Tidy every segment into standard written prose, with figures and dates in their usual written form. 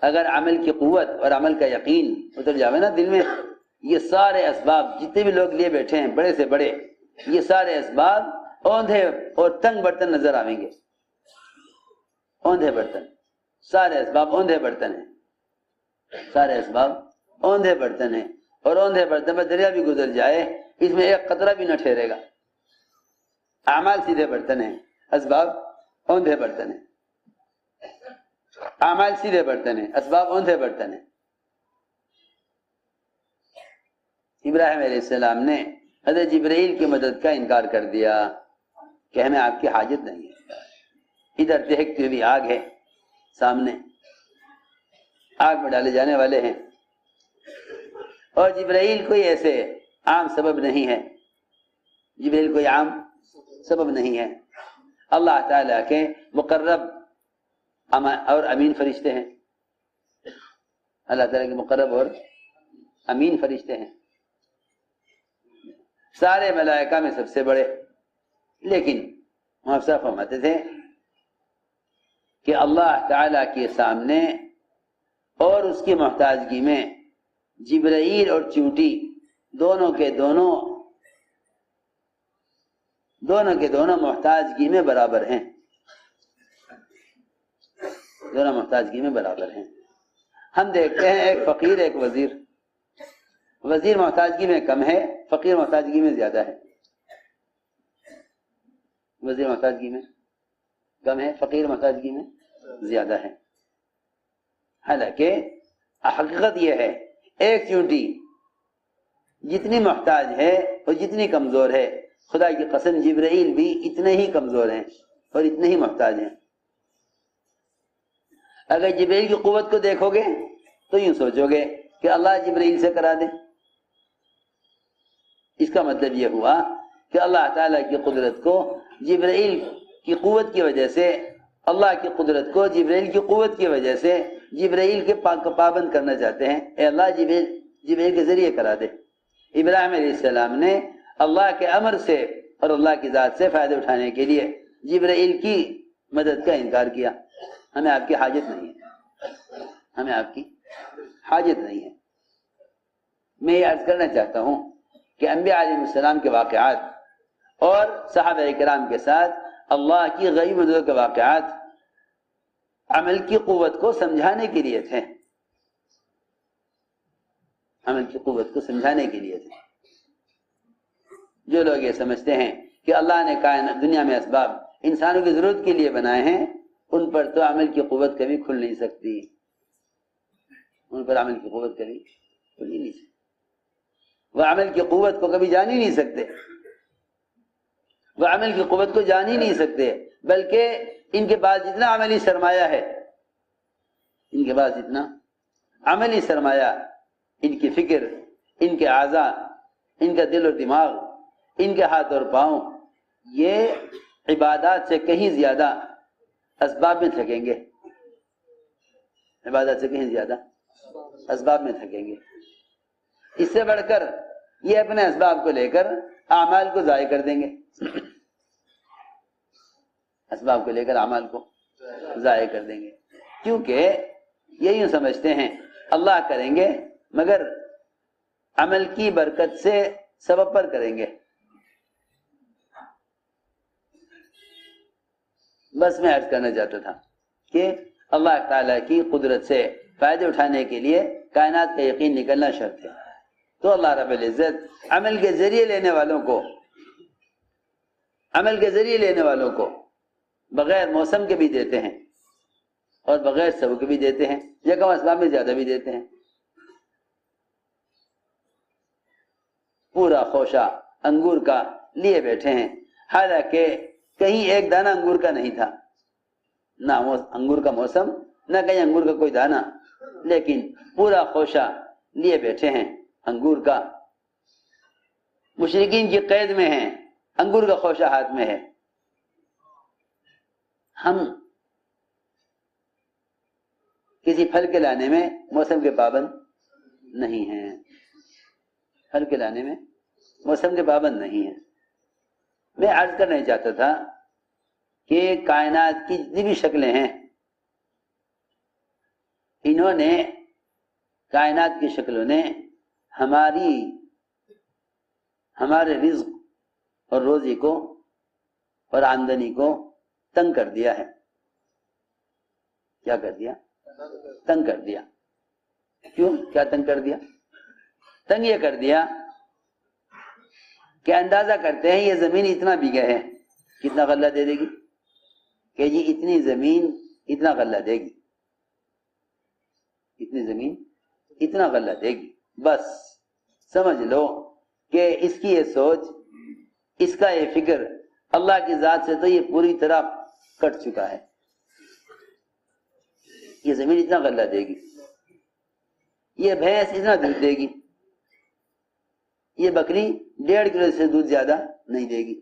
اگر عمل کی قوت اور عمل کا یقین اتر جاوے نا دل میں، یہ سارے اسباب جتنے بھی لوگ لیے بیٹھے ہیں بڑے سے بڑے، یہ سارے اسباب اوندھے اور تنگ برتن نظر آئیں گے. اوندھے برتن، سارے اسباب اوندھے برتن ہیں، سارے اسباب اوندھے برتن ہیں. اور اوندھے برتن میں دریا بھی گزر جائے اس میں ایک قطرہ بھی نہ ٹھہرے گا. اعمال سیدھے برتن ہیں، اسباب اوندھے برتن ہیں. اعمال سیدھے برتن ہیں، اسباب اوندھے برتن ہیں. ابراہیم علیہ السلام نے حضرت جبرائیل کی مدد کا انکار کر دیا کہ ہمیں آپ کی حاجت نہیں ہے. ادھر دیکھتے ہوئے آگ ہے سامنے، آگ میں ڈالے جانے والے ہیں، اور جبرائیل کوئی ایسے عام سبب نہیں ہے. جبرائیل کوئی عام سبب نہیں ہے، اللہ تعالیٰ کے مقرب اور امین فرشتے ہیں. اللہ تعالیٰ کے مقرب اور امین فرشتے ہیں، سارے ملائکہ میں سب سے بڑے. لیکن محفظہ فرماتے تھے کہ اللہ تعالیٰ کے سامنے اور اس کی محتاجگی میں جبرائیل اور چونٹی دونوں کے دونوں محتاجگی میں برابر ہیں. دونوں محتاجگی میں برابر ہیں. ہم دیکھتے ہیں ایک فقیر ایک وزیر، وزیر محتاجگی میں کم ہے، فقیر محتاجگی میں زیادہ ہے. وزیر محتاجگی میں کم ہے، فقیر محتاجگی میں زیادہ ہے. حالانکہ حقیقت یہ ہے ایک چونٹی جتنی محتاج ہے اور جتنی کمزور ہے، خدا کی قسم جبرائیل بھی اتنے ہی کمزور ہیں اور اتنے ہی محتاج ہیں. اگر جبرائیل کی قوت کو دیکھو گے تو یوں سوچو گے کہ اللہ جبرائیل سے کرا دے. اس کا مطلب یہ ہوا کہ اللہ تعالیٰ کی قدرت کو جبرائیل کی قوت کی وجہ سے، اللہ کی قدرت کو جبرائیل کی قوت کی وجہ سے جبرائیل کے پابند کرنا چاہتے ہیں. اے اللہ جبرائیل کے ذریعے کرا دے. ابراہیم علیہ السلام نے اللہ کے امر سے اور اللہ کی ذات سے فائدہ اٹھانے کے لیے جبرائیل کی مدد کا انکار کیا. ہمیں آپ کی حاجت نہیں ہے، ہمیں آپ کی حاجت نہیں ہے. میں یہ عرض کرنا چاہتا ہوں کہ انبیاء علیہ السلام کے واقعات اور صحابہ کرام کے ساتھ اللہ کی غیبی مدد کے واقعات عمل کی قوت کو سمجھانے کے لیے تھے. عمل کی قوت کو سمجھانے کے لیے تھے. جو لوگ یہ سمجھتے ہیں کہ اللہ نے کائنات دنیا میں اسباب انسانوں کی ضرورت کے لیے بنائے ہیں، ان پر تو عمل کی قوت کبھی کھل نہیں سکتی. ان پر عمل کی قوت کبھی کھل ہی نہیں سکتی. وہ عمل کی قوت کو کبھی جان ہی نہیں سکتے، وہ عمل کی قوت کو جان ہی نہیں سکتے. بلکہ ان کے پاس جتنا عملی سرمایہ ہے، ان کے پاس جتنا عملی سرمایہ، ان کی فکر، ان کے اعضاء، ان کا دل اور دماغ، ان کے ہاتھ اور پاؤں، یہ عبادات سے کہیں زیادہ اسباب میں تھکیں گے. عبادت سے کہیں زیادہ اسباب میں تھکیں گے. اس سے بڑھ کر یہ اپنے اسباب کو لے کر اعمال کو ضائع کر دیں گے. اسباب کو لے کر اعمال کو ضائع کر دیں گے، کیونکہ یہ یوں سمجھتے ہیں اللہ کریں گے مگر عمل کی برکت سے سبب پر کریں گے. بس میں عرض کرنا چاہتا تھا کہ اللہ تعالیٰ کی قدرت سے فائدے اٹھانے کے لیے کائنات کا یقین نکلنا شرط ہے. تو اللہ رب العزت عمل کے ذریعے لینے والوں کو بغیر موسم کے بھی دیتے ہیں اور بغیر سبب کے بھی دیتے ہیں، یا کم اسباب میں زیادہ بھی دیتے ہیں. پورا خوشہ انگور کا لیے بیٹھے ہیں، حالانکہ کہیں ایک دانہ انگور کا نہیں تھا، نہ انگور کا موسم، نہ کہیں انگور کا کوئی دانہ، لیکن پورا خوشہ لیے بیٹھے ہیں انگور کا. مشرکین کی قید میں ہیں، انگور کا خوشہ ہاتھ میں ہے. ہم کسی پھل کے لانے میں موسم کے پابند نہیں ہیں، پھل کے لانے میں موسم کے پابند نہیں ہیں. میں عرض کرنا چاہتا تھا کہ کائنات کی جتنی بھی شکلیں ہیں، ان انہوں نے کائنات کی شکلوں نے ہمارے رزق اور روزی کو اور آمدنی کو تنگ کر دیا ہے. کیا کر دیا؟ تنگ کر دیا. کیوں؟ کیا تنگ کر دیا؟ تنگ یہ کر دیا کہ اندازہ کرتے ہیں یہ زمین اتنا بیگھا ہے، کتنا غلہ دے دے گی؟ کہ جی اتنی زمین اتنا غلہ دے گی، اتنی زمین اتنا غلہ دے گی. بس سمجھ لو کہ اس کی یہ سوچ، اس کا یہ فکر اللہ کی ذات سے تو یہ پوری طرح کٹ چکا ہے. یہ زمین اتنا غلہ دے گی، یہ بھینس اتنا دودھ دے گی، یہ بکری 1.5 کلو سے دودھ زیادہ نہیں دے گی.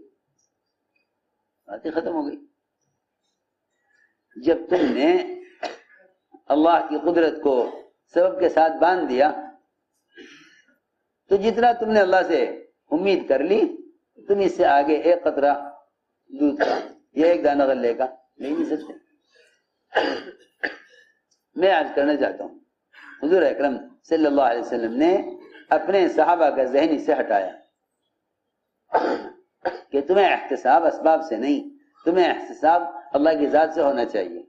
باتیں ختم ہو گئی. جب تم نے اللہ کی قدرت کو سبب کے ساتھ باندھ دیا تو جتنا تم نے اللہ سے امید کر لی، تم اس سے آگے ایک قطرہ دودھ کا یا ایک دانہ غلے کا نہیں مل سکتے. میں عرض کرنا چاہتا ہوں، حضور اکرم صلی اللہ علیہ وسلم نے اپنے صحابہ کا ذہن اس سے ہٹایا کہ تمہیں احتساب اسباب سے نہیں، تمہیں احتساب اللہ کی ذات سے ہونا چاہیے.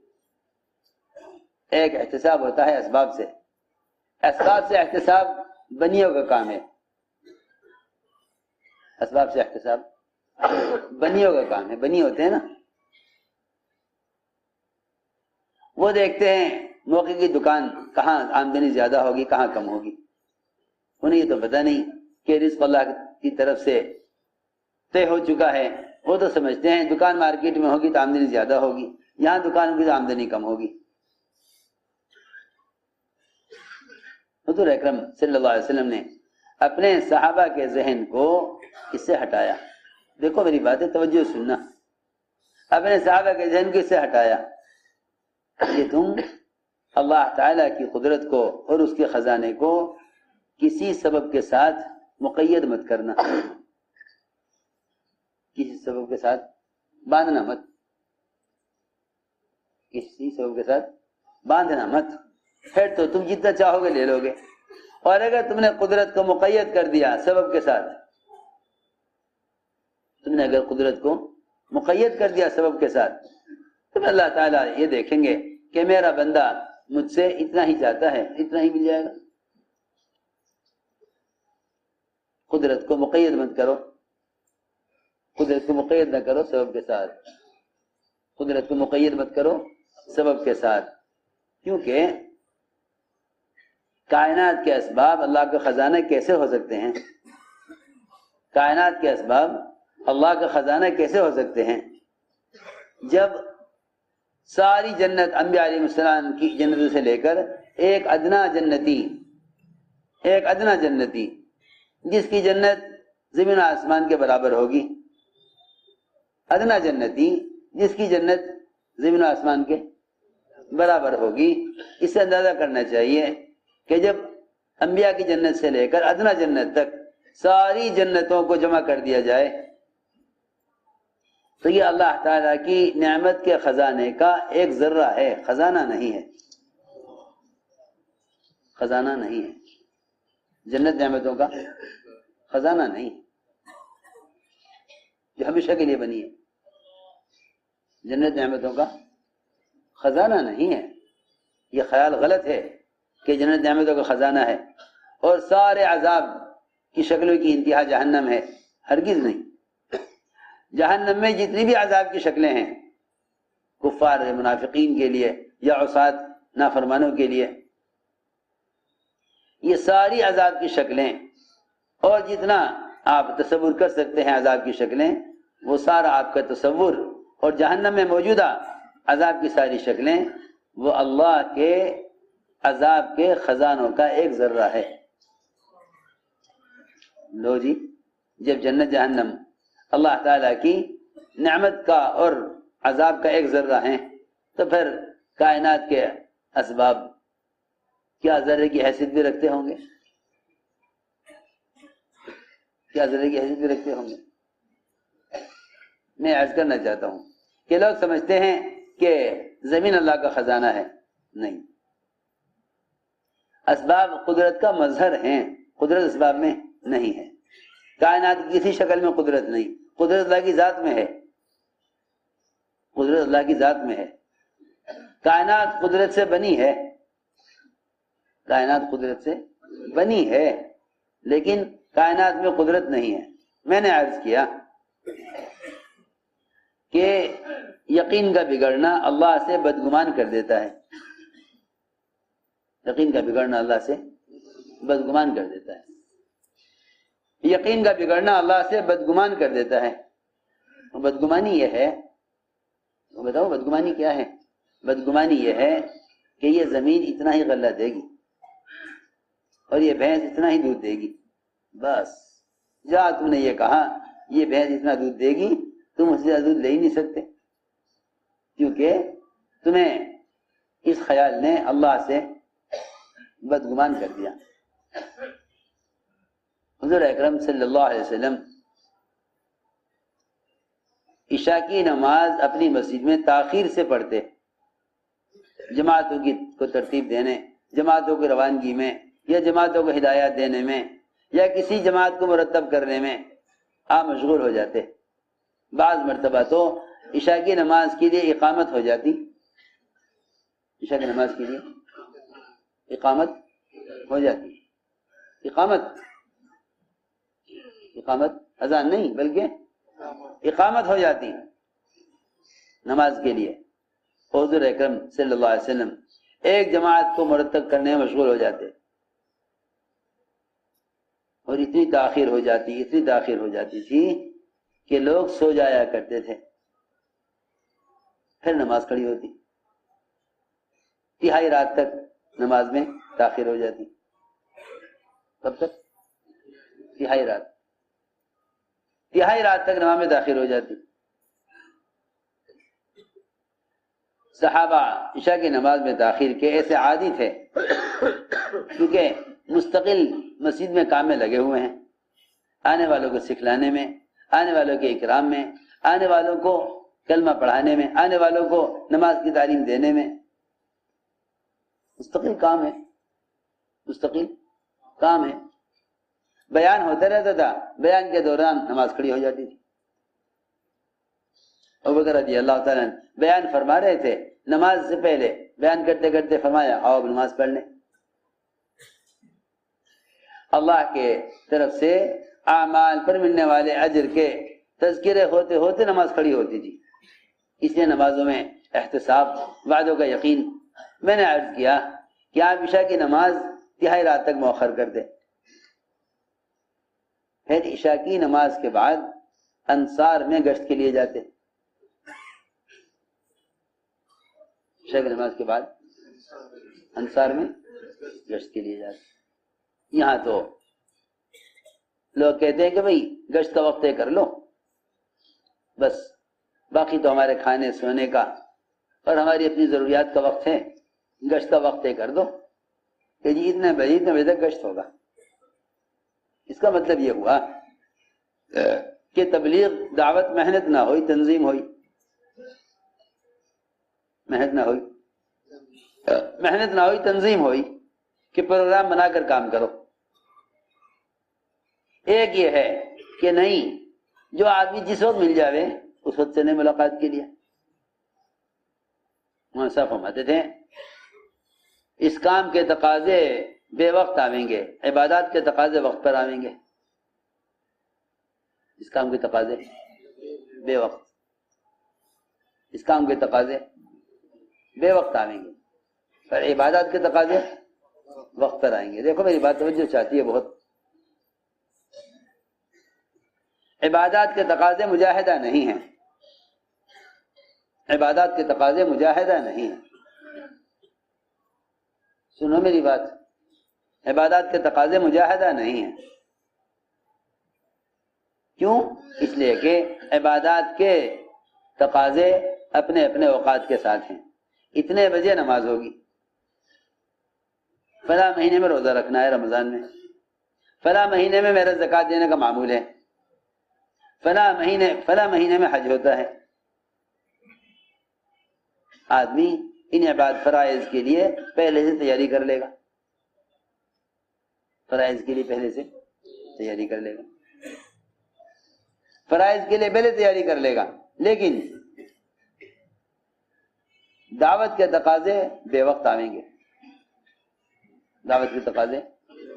ایک احتساب ہوتا ہے اسباب سے، اسباب سے احتساب بنیوں کا کام ہے. اسباب سے احتساب بنیوں کا کام ہے. بنی ہوتے ہیں نا، وہ دیکھتے ہیں موقع کی دکان کہاں آمدنی زیادہ ہوگی کہاں کم ہوگی. انہیں یہ تو پتہ نہیں کہ رزق اللہ کی طرف سے طے ہو چکا ہے. وہ تو سمجھتے ہیں دکان مارکیٹ میں ہوگی تو آمدنی زیادہ ہوگی، یہاں دکان ہوگی تو آمدنی کم ہوگی. حضور اکرم صلی اللہ علیہ وسلم نے اپنے صحابہ کے ذہن کو اس سے ہٹایا. دیکھو میری باتیں توجہ سننا. اپنے صحابہ کے ذہن کو اس سے ہٹایا کہ تم اللہ تعالیٰ کی قدرت کو اور اس کے خزانے کو کسی سبب کے ساتھ مقید مت کرنا، کسی سبب کے ساتھ باندھنا مت، کسی سبب کے ساتھ باندھنا مت. پھر تو تم جتنا چاہو گے لے لو گے. اور اگر تم نے قدرت کو مقید کر دیا سبب کے ساتھ، تم نے اگر قدرت کو مقید کر دیا سبب کے ساتھ، تو اللہ تعالیٰ یہ دیکھیں گے کہ میرا بندہ مجھ سے اتنا ہی چاہتا ہے، اتنا ہی مل جائے گا. قدرت کو مقید مت کرو، قدرت کو مقید نہ کرو سبب کے ساتھ، قدرت کو مقید مت کرو سبب کے ساتھ. کیونکہ کائنات کے اسباب اللہ کا خزانہ کیسے ہو سکتے ہیں؟ کائنات کے اسباب اللہ کا خزانہ کیسے ہو سکتے ہیں جب ساری جنت انبیاء علیہ السلام کی جنتوں سے لے کر ایک ادنا جنتی جس کی جنت زمین و آسمان کے برابر ہوگی، ادنا جنتی جس کی جنت زمین و آسمان کے برابر ہوگی. اس سے اندازہ کرنا چاہیے کہ جب انبیاء کی جنت سے لے کر ادنا جنت تک ساری جنتوں کو جمع کر دیا جائے تو یہ اللہ تعالیٰ کی نعمت کے خزانے کا ایک ذرہ ہے، خزانہ نہیں ہے. خزانہ نہیں ہے. جنت نعمتوں کا خزانہ نہیں ہے جو ہمیشہ کے لیے بنی ہے. جنت نعمتوں کا خزانہ نہیں ہے. یہ خیال غلط ہے کہ جنت نعمتوں کا خزانہ ہے اور سارے عذاب کی شکلوں کی انتہا جہنم ہے. ہرگز نہیں. جہنم میں جتنی بھی عذاب کی شکلیں ہیں کفار منافقین کے لیے یا عصات نافرمانوں کے لیے، یہ ساری عذاب کی شکلیں اور جتنا آپ تصور کر سکتے ہیں عذاب کی شکلیں، وہ سارا آپ کا تصور اور جہنم میں موجودہ عذاب کی ساری شکلیں وہ اللہ کے عذاب کے خزانوں کا ایک ذرہ ہے. لو جی، جب جنت جہنم اللہ تعالیٰ کی نعمت کا اور عذاب کا ایک ذرہ ہیں تو پھر کائنات کے اسباب کیا ذرے کی حیثیت بھی رکھتے ہوں گے؟ کیا ذرے کی حیثیت بھی رکھتے ہوں گے؟ میں عرض کرنا چاہتا ہوں کہ لوگ سمجھتے ہیں کہ زمین اللہ کا خزانہ ہے. نہیں، اسباب قدرت کا مظہر ہیں، قدرت اسباب میں نہیں ہے۔ کائنات کی کسی شکل میں قدرت نہیں، قدرت اللہ کی ذات میں ہے، قدرت اللہ کی ذات میں ہے۔ کائنات قدرت سے بنی ہے، کائنات قدرت سے بنی ہے، لیکن کائنات میں قدرت نہیں ہے۔ میں نے عرض کیا کہ یقین کا بگڑنا اللہ سے بدگمان کر دیتا ہے، یقین کا بگڑنا اللہ سے بدگمان کر دیتا ہے، یقین کا بگڑنا اللہ سے بدگمان کر دیتا ہے۔ بدگمانی یہ ہے، بتاؤ بدگمانی کیا ہے؟ بدگمانی یہ ہے کہ یہ زمین اتنا ہی غلہ دے گی اور یہ بھینس اتنا ہی دودھ دے گی، بس جہاں تم نے یہ کہا یہ بھینس اتنا دودھ دے گی، تم اس سے زیادہ دودھ لے ہی نہیں سکتے، کیونکہ تمہیں اس خیال نے اللہ سے بدگمان کر دیا۔ حضور اکرم صلی اللہ علیہ وسلم عشاء کی نماز اپنی مسجد میں تاخیر سے پڑھتے، جماعتوں کو ترتیب دینے، جماعتوں کی روانگی میں، یا جماعتوں کو ہدایات دینے میں، یا کسی جماعت کو مرتب کرنے میں آپ مشغول ہو جاتے۔ بعض مرتبہ تو عشاء کی نماز کے لیے اقامت ہو جاتی، عشاء کی نماز کے لیے اقامت ہو جاتی، اقامت اذان نہیں بلکہ اقامت ہو جاتی نماز کے لیے۔ حضور اکرم صلی اللہ علیہ وسلم ایک جماعت کو مرتب کرنے میں مشغول ہو جاتے، اور اتنی تاخیر ہو جاتی تھی کہ لوگ سو جایا کرتے تھے، پھر نماز کھڑی ہوتی، تہائی رات تک نماز میں تاخیر ہو جاتی۔ کب تک؟ تہائی رات تک نماز میں تاخیر ہو جاتی۔ صحابہ عشاء کی نماز میں تاخیر کے ایسے عادی تھے، کیونکہ مستقل مسجد میں کام میں لگے ہوئے ہیں، آنے والوں کو سکھلانے میں، آنے والوں کے اکرام میں، آنے والوں کو کلمہ پڑھانے میں، آنے والوں کو نماز کی تعلیم دینے میں، مستقل کام ہے۔ بیان ہوتا رہتا تھا، بیان کے دوران نماز کھڑی ہو جاتی تھی۔ ابوبکر رضی اللہ تعالیٰ بیان فرما رہے تھے، نماز سے پہلے بیان کرتے کرتے فرمایا آؤ نماز پڑھ لیں۔ اللہ کے طرف سے اعمال پر ملنے والے اجر کے تذکرے ہوتے ہوتے نماز کھڑی ہوتی تھی، اس لیے نمازوں میں احتساب، وعدوں کا یقین۔ میں نے عرض کیا کہ آپ عشاء کی نماز تہائی رات تک مؤخر کر دیں، پھر عشاء کی نماز کے بعد انصار میں گشت کے لیے جاتے، عشاء کی نماز کے بعد انصار میں گشت کے لیے جاتے۔ یہاں تو لوگ کہتے ہیں کہ بھئی گشت کا وقت طے کر لو، بس باقی تو ہمارے کھانے سونے کا اور ہماری اپنی ضروریات کا وقت ہے، گشت کا وقت طے کر دو کہ جی اتنے بجے تک گشت ہوگا۔ اس کا مطلب یہ ہوا کہ تبلیغ دعوت محنت نہ ہوئی، تنظیم ہوئی، محنت نہ ہوئی تنظیم ہوئی کہ پروگرام بنا کر کام کرو۔ ایک یہ ہے کہ نہیں، جو آدمی جس وقت مل جاوے اس وقت چلے ملاقات کے لیے۔ وہاں صاحب فرماتے تھے اس کام کے تقاضے بے وقت آویں گے، عبادات کے تقاضے وقت پر آویں گے۔ اس کام کے تقاضے بے وقت، اس کام کے تقاضے بے وقت آویں گے، پر عبادات کے تقاضے وقت پر آئیں گے۔ دیکھو میری بات توجہ چاہتی ہے بہت۔ عبادات کے تقاضے مجاہدہ نہیں ہیں، عبادات کے تقاضے مجاہدہ نہیں ہیں۔ سنو میری بات، عبادات کے تقاضے مجاہدہ نہیں ہیں۔ کیوں؟ اس لیے کہ عبادات کے تقاضے اپنے اپنے اوقات کے ساتھ ہیں۔ اتنے بجے نماز ہوگی، فلاں مہینے میں روزہ رکھنا ہے رمضان میں، فلاں مہینے میں میرا زکوٰۃ دینے کا معمول ہے، فلاں مہینے میں حج ہوتا ہے۔ آدمی ان فرائض کے لیے پہلے سے تیاری کر لے گا، فرائض کے لیے پہلے سے تیاری کر لے گا، فرائض کے لیے پہلے تیاری کر لے گا، لیکن دعوت کے تقاضے بے وقت آئیں گے، دعوت کے تقاضے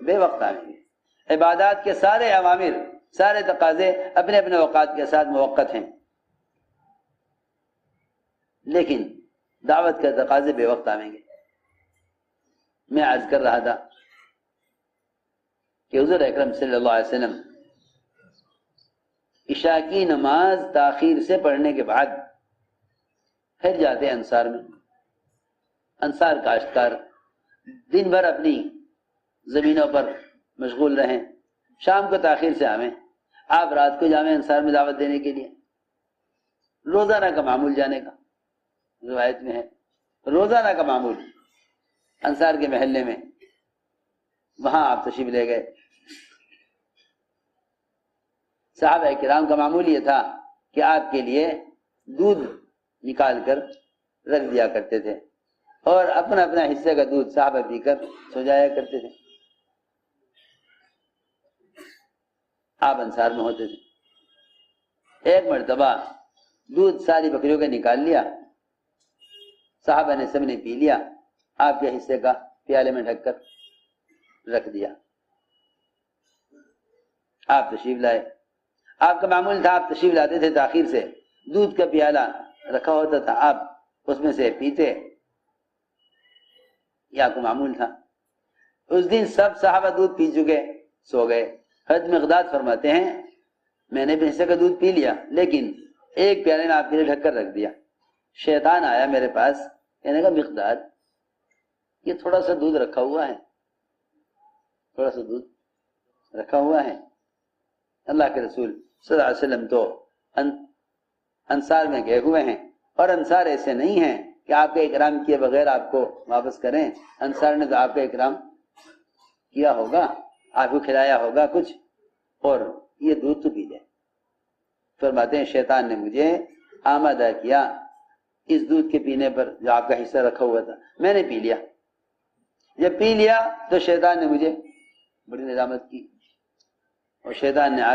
بے وقت آئیں گے۔ عبادات کے سارے اوامر، سارے تقاضے اپنے اپنے اوقات کے ساتھ موقت ہیں، لیکن دعوت کے تقاضے بے وقت آئیں گے۔ میں عرض کر رہا تھا کہ حضور اکرم صلی اللہ علیہ وسلم عشاء کی نماز تاخیر سے پڑھنے کے بعد پھر جاتے انصار میں، انصار کاشتکار دن بھر اپنی زمینوں پر مشغول رہیں، شام کو تاخیر سے آویں، آپ رات کو جامع انصار میں دعوت دینے کے لیے، روزانہ کا معمول جانے کا روایت میں ہے، روزانہ کا معمول انصار کے محلے میں، وہاں آپ تشریف لے گئے۔ صحابہ کرام کا معمول یہ تھا کہ آپ کے لیے دودھ نکال کر رکھ دیا کرتے تھے اور اپنا اپنا حصے کا دودھ صحابہ پی کر سو جایا کرتے تھے۔ آپ انصار میں ہوتے تھے، ایک مرتبہ دودھ ساری بکریوں کا نکال لیا، صحابہ نے سب نے پی لیا، آپ کے حصے کا پیالے میں ڈھک کر رکھ دیا۔ آپ تشریف لائے، آپ کا معمول تھا آپ تشریف لاتے تھے تاخیر سے، دودھ کا پیالہ رکھا ہوتا تھا، آپ اس میں سے پیتے، یہ آپ کا معمول تھا۔ اس دن سب صحابہ دودھ پی چکے، سو گئے۔ حضرت مقداد فرماتے ہیں میں نے بھی حصے کا دودھ پی لیا، لیکن ایک پیالے میں آپ کے لیے ڈھک کر رکھ دیا۔ شیطان آیا میرے پاس، کہنے کا مقداد یہ تھوڑا سا دودھ رکھا ہوا ہے، تھوڑا سا دودھ رکھا ہوا ہے۔ اللہ کے رسول صلی اللہ علیہ وسلم تو انصار میں گئے ہوئے ہیں، اور انصار ایسے نہیں ہیں کہ آپ کے اکرام کیے بغیر آپ کو واپس کریں۔ انصار نے تو آپ کا اکرام کیا ہوگا، آپ کو کھلایا ہوگا کچھ، اور یہ دودھ تو پی لے۔ فرماتے ہیں شیطان نے مجھے آمادہ کیا اس دودھ کے پینے پر جو آپ کا حصہ رکھا ہوا تھا، میں نے پی لیا۔ جب پی لیا تو شیطان نے مجھے بڑی ندامت کی، اور شیطان نے آ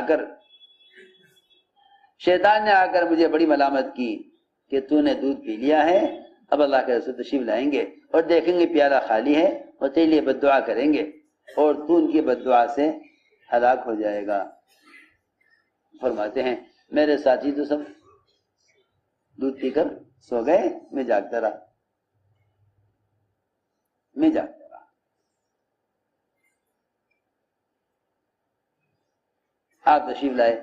کر مجھے بڑی ملامت کی کہ تو نے دودھ پی لیا ہے، اب اللہ کے رسول تشریف لائیں گے اور دیکھیں گے پیالہ خالی ہے اور تیرے لیے بد دعا کریں گے، اور تو ان کی بد دعا سے ہلاک ہو جائے گا۔ فرماتے ہیں میرے ساتھی تو سب دودھ پی کر سو گئے، میں جاگتا رہا، میں جاگتا رہا۔ آپ تشریف لائے،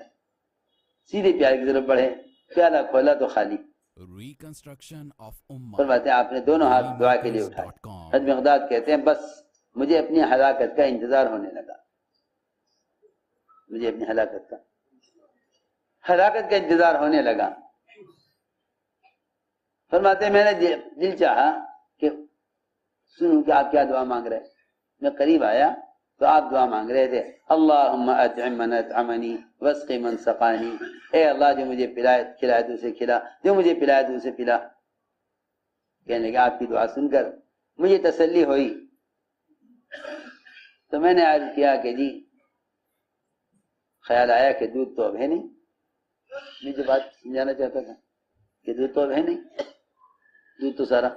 سیدھے پیالے کی طرف بڑھے، پیالہ کھولا تو خالی۔ فرماتے ہیں آپ نے دونوں ہاتھ دعا کے لیے اٹھائے۔ حضرت مقداد کہتے ہیں بس مجھے اپنی ہلاکت کا انتظار ہونے لگا، مجھے اپنی ہلاکت کا انتظار ہونے لگا۔ فرماتے ہیں میں نے دل چاہا کہ سنوں کہ آپ کیا دعا مانگ رہے۔ میں قریب آیا تو آپ دعا مانگ رہے تھے، اللہم اطعم من اطعمنی واسق من سقانی، اے اللہ جو مجھے کھلائے تو اسے کھلا، جو مجھے پلائے تو اسے پلا۔ کہنے لگے آپ کی دعا سن کر مجھے تسلی ہوئی، تو میں نے عرض کیا کہ جی خیال آیا کہ دودھ تو اب ہے نہیں۔ میں جو بات سمجھانا چاہتا تھا کہ دودھ تو اب ہے نہیں، دودھ تو سارا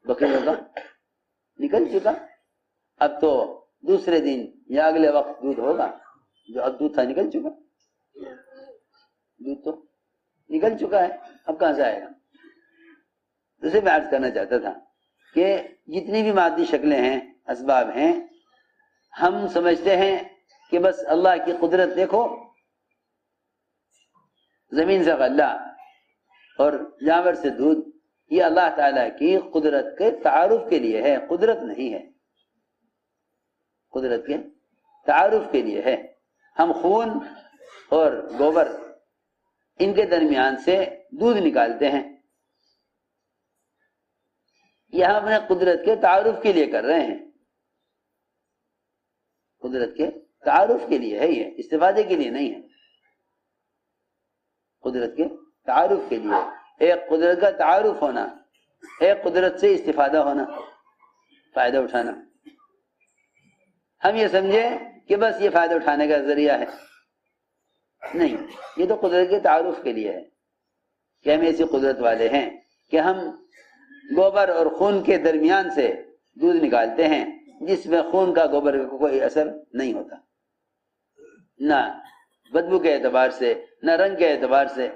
بکریوں کا نکل چکا، اب تو دوسرے دن یا اگلے وقت دودھ ہوگا، جو اب دودھ تھا نکل چکا، دودھ تو نکل چکا ہے، اب کہاں سے آئے گا۔ اسے میں عرض کرنا چاہتا تھا کہ جتنی بھی مادی شکلیں ہیں، اسباب ہیں، ہم سمجھتے ہیں کہ بس اللہ کی قدرت دیکھو، زمین سے غلہ اور جانور سے دودھ، یہ اللہ تعالیٰ کی قدرت کے تعارف کے لیے ہے، قدرت نہیں ہے، قدرت کے تعارف کے لیے ہے۔ ہم خون اور گوبر ان کے درمیان سے دودھ نکالتے ہیں، یہ ہم اپنے قدرت کے تعارف کے لیے کر رہے ہیں، قدرت کے تعارف کے لیے ہے، یہ استفادے کے لیے نہیں ہے، قدرت کے تعارف کے لیے۔ ایک قدرت کا تعارف ہونا، ایک قدرت سے استفادہ ہونا، فائدہ اٹھانا۔ ہم یہ سمجھے کہ بس یہ فائدہ اٹھانے کا ذریعہ ہے، نہیں، یہ تو قدرت کے تعارف کے لیے ہے کہ ہم ایسی قدرت والے ہیں کہ ہم گوبر اور خون کے درمیان سے دودھ نکالتے ہیں جس میں خون کا گوبر کا کوئی اثر نہیں ہوتا، نہ بدبو کے اعتبار سے نہ رنگ کے اعتبار سے۔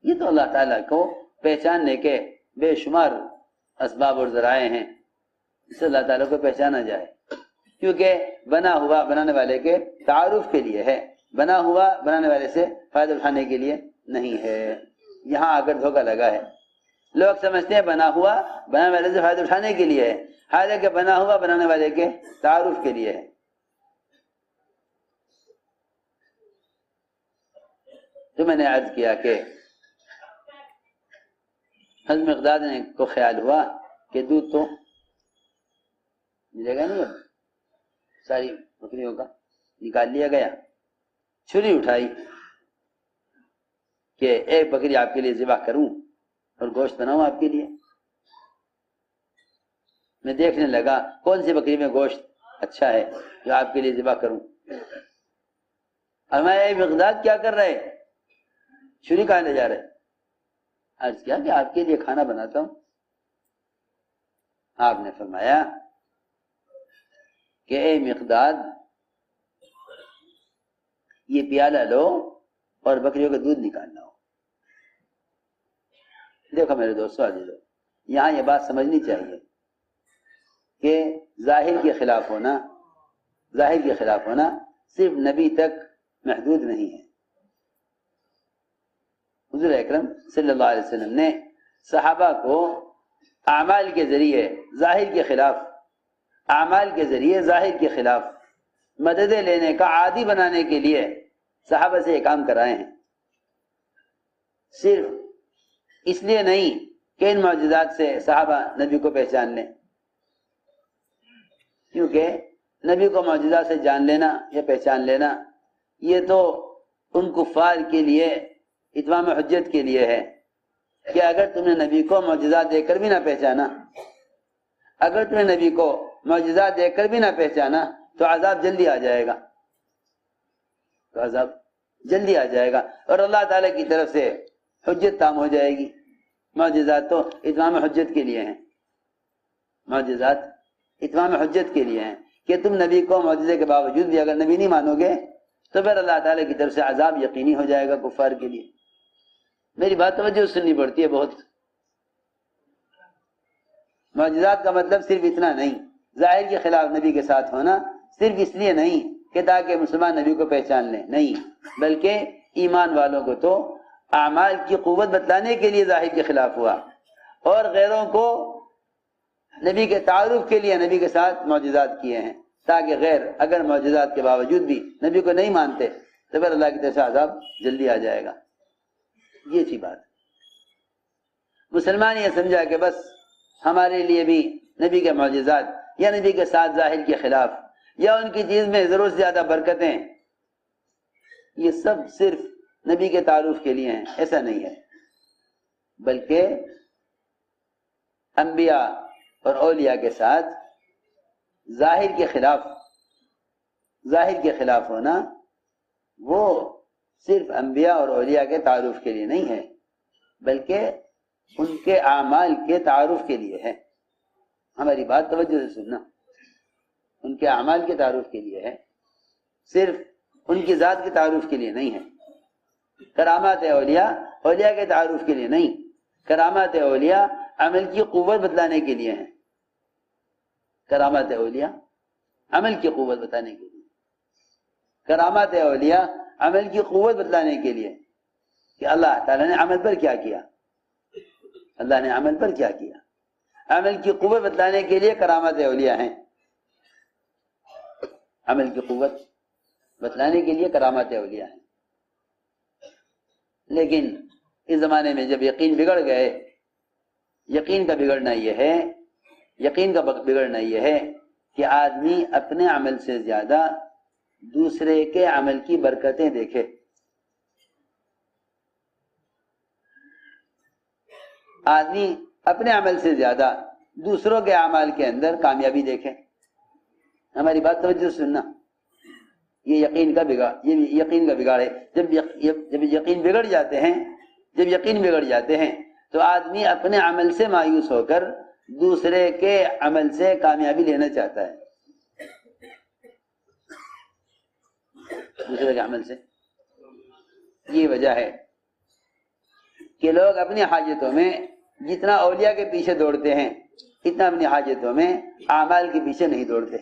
یہ تو اللہ تعالیٰ کو پہچاننے کے بے شمار اسباب اور ذرائع ہیں، اس سے اللہ تعالیٰ کو پہچانا جائے، کیونکہ بنا ہوا بنانے والے کے تعارف کے لیے ہے، بنا ہوا بنانے والے سے فائدہ اٹھانے کے لیے نہیں ہے۔ یہاں آ کر دھوکہ لگا ہے، لوگ سمجھتے ہیں بنا ہوا بنانے والے سے فائدہ اٹھانے کے لیے ہے، حالانکہ بنا ہوا بنانے والے کے تعارف کے لیے ہے۔ تو میں نے عرض کیا کہ حضرت مقداد کو خیال ہوا کہ دودھ تو ملے گا نہیں، اب ساری بکریوں کا نکال لیا گیا، چھری اٹھائی کہ ایک بکری آپ کے لیے ذبح کروں اور گوشت بناؤں آپ کے لیے۔ میں دیکھنے لگا کون سی بکری میں گوشت اچھا ہے جو آپ کے لیے ذبح کروں۔ اور میں مقداد کیا کر رہے، چھری کہاں لے جا رہے؟ عرض کیا کہ آپ کے لیے کھانا بناتا ہوں۔ آپ نے فرمایا کہ اے مقداد، یہ پیالہ لو اور بکریوں کا دودھ نکالنا ہو۔ دیکھو میرے دوستو عزیزو، یہاں یہ بات سمجھنی چاہیے کہ ظاہر کے خلاف ہونا صرف نبی تک محدود نہیں ہے۔ حضور اکرم صلی اللہ علیہ وسلم نے صحابہ کو اعمال کے ذریعے ظاہر کے خلاف مدد لینے کا عادی بنانے کے لیے صحابہ سے یہ کام کرائے ہیں، صرف اس لیے نہیں کہ ان معجزات سے صحابہ نبی کو پہچان لیں، کیونکہ نبی کو معجزات سے جان لینا یا پہچان لینا یہ تو ان کفار کے لیے اتمام حجت کے لیے ہے کہ اگر تم نے نبی کو معجزات دے کر بھی نہ پہچانا، تو عذاب جلدی آ جائے گا، اور اللہ تعالیٰ کی طرف سے حجت تام ہو جائے گی۔ معجزات تو اتمام حجت کے لیے ہیں، کہ تم نبی کو معجزے کے باوجود بھی اگر نبی نہیں مانو گے تو پھر اللہ تعالیٰ کی طرف سے عذاب یقینی ہو جائے گا کفار کے لیے۔ میری بات توجہ سننی پڑتی ہے بہت۔ معجزات کا مطلب صرف اتنا نہیں، ظاہر کے خلاف نبی کے ساتھ ہونا صرف اس لیے نہیں کہ تاکہ مسلمان نبی کو پہچان لیں، نہیں، بلکہ ایمان والوں کو تو اعمال کی قوت بتلانے کے لیے ظاہر کے خلاف ہوا، اور غیروں کو نبی کے تعارف کے لیے نبی کے ساتھ معجزات کیے ہیں، تاکہ غیر اگر معجزات کے باوجود بھی نبی کو نہیں مانتے تو پھر اللہ کی طرف سے عذاب جلدی آ جائے گا۔ یہ تھی بات۔ مسلمان یہ سمجھا کہ بس ہمارے لیے بھی نبی کے معجزات یا نبی کے ساتھ ظاہر کے خلاف یا ان کی چیز میں ضرور سے زیادہ برکتیں، یہ سب صرف نبی کے تعارف کے لیے ہیں، ایسا نہیں ہے، بلکہ انبیاء اور اولیاء کے ساتھ ظاہر کے خلاف ہونا وہ صرف انبیاء اور اولیاء کے تعارف کے لیے نہیں ہے، بلکہ ان کے اعمال کے تعارف کے لیے ہے۔ ہماری بات توجہ سے سننا، ان کے اعمال کے تعارف کے لیے ہے، صرف ان کی ذات کے تعارف کے لیے نہیں ہے۔ کرامات اولیاء اولیاء کے تعارف کے لیے نہیں، کرامات اولیاء عمل کی قوت بتلانے کے لیے ہیں۔ کرامات اولیاء عمل کی قوت بتانے کے لیے، کرامات اولیاء عمل کی قوت بتلانے کے لیے کہ اللہ تعالیٰ نے عمل پر کیا کیا، اللہ نے عمل پر کیا کیا، عمل کی قوت بتلانے کے لیے کرامات اولیاء ہیں۔ عمل کی قوت بتلانے کے لیے کرامات اولیاء ہیں۔ لیکن اس زمانے میں جب یقین بگڑ گئے، یقین کا بگڑنا یہ ہے کہ آدمی اپنے عمل سے زیادہ دوسرے کے عمل کی برکتیں دیکھے۔ آدمی اپنے عمل سے زیادہ دوسروں کے اعمال کے اندر کامیابی دیکھے۔ ہماری بات توجہ سے سننا، یہ یقین کا بگاڑ ہے۔ جب یقین بگڑ جاتے ہیں تو آدمی اپنے عمل سے مایوس ہو کر دوسرے کے عمل سے کامیابی لینا چاہتا ہے، دوسرے کے عمل سے۔ یہ وجہ ہے کہ لوگ اپنی حاجتوں میں جتنا اولیاء کے پیچھے دوڑتے ہیں اتنا اپنی حاجتوں میں اعمال کے پیچھے نہیں دوڑتے۔